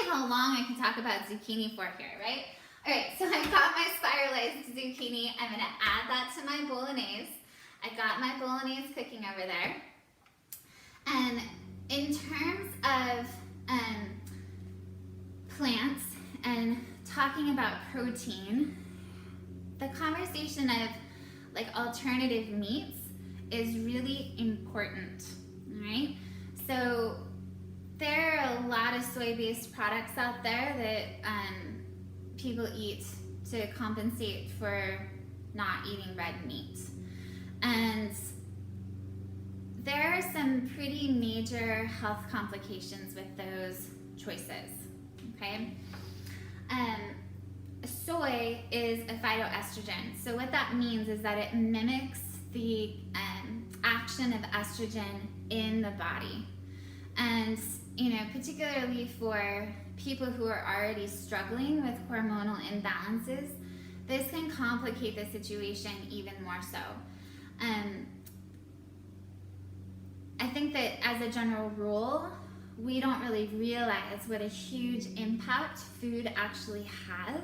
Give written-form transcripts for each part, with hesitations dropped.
how long I can talk about zucchini for here, right? All right, so I've got my spiralized zucchini. I'm gonna add that to my bolognese. I got my bolognese cooking over there. And in terms of plants and talking about protein, the conversation of like alternative meats is really important, all right? So there are a lot of soy-based products out there that people eat to compensate for not eating red meat. And there are some pretty major health complications with those choices, okay? Soy is a phytoestrogen. So what that means is that it mimics the action of estrogen in the body. And, you know, particularly for people who are already struggling with hormonal imbalances, this can complicate the situation even more so. I think that as a general rule, we don't really realize what a huge impact food actually has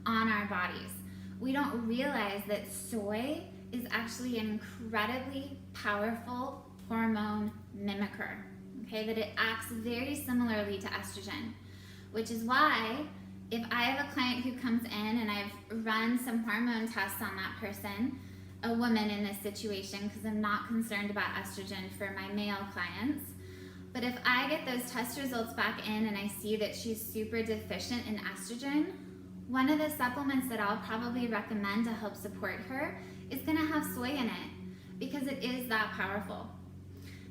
on our bodies. We don't realize that soy is actually an incredibly powerful hormone mimicker, okay? That it acts very similarly to estrogen, which is why if I have a client who comes in and I've run some hormone tests on that person, a woman in this situation, because I'm not concerned about estrogen for my male clients, but if I get those test results back in and I see that she's super deficient in estrogen, one of the supplements that I'll probably recommend to help support her is gonna have soy in it because it is that powerful.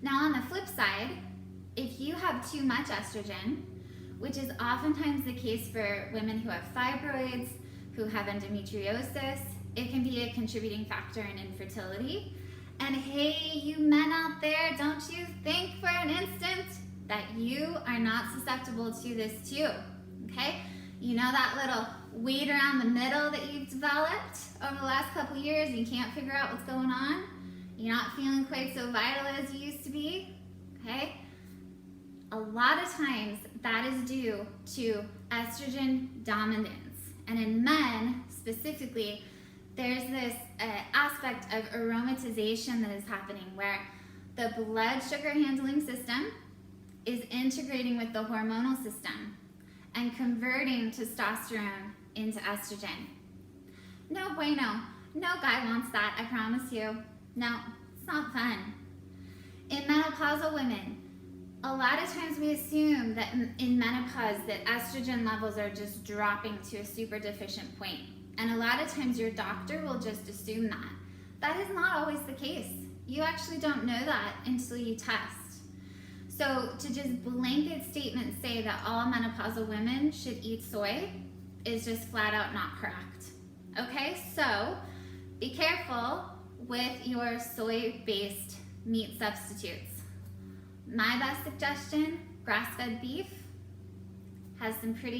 Now on the flip side, if you have too much estrogen, which is oftentimes the case for women who have fibroids, who have endometriosis, it can be a contributing factor in infertility. And hey, you men out there, don't you think for an instant that you are not susceptible to this too, okay? You know that little weight around the middle that you've developed over the last couple years and you can't figure out what's going on? You're not feeling quite so vital as you used to be, okay? A lot of times that is due to estrogen dominance. And in men specifically, there's this aspect of aromatization that is happening where the blood sugar handling system is integrating with the hormonal system and converting testosterone into estrogen. No bueno. No guy wants that, I promise you. No, it's not fun. In menopausal women, a lot of times we assume that in menopause that estrogen levels are just dropping to a super deficient point. And a lot of times your doctor will just assume that. That is not always the case. You actually don't know that until you test. So to just blanket statement say that all menopausal women should eat soy is just flat out not correct. Okay, so be careful with your soy-based meat substitutes. My best suggestion, grass-fed beef has some pretty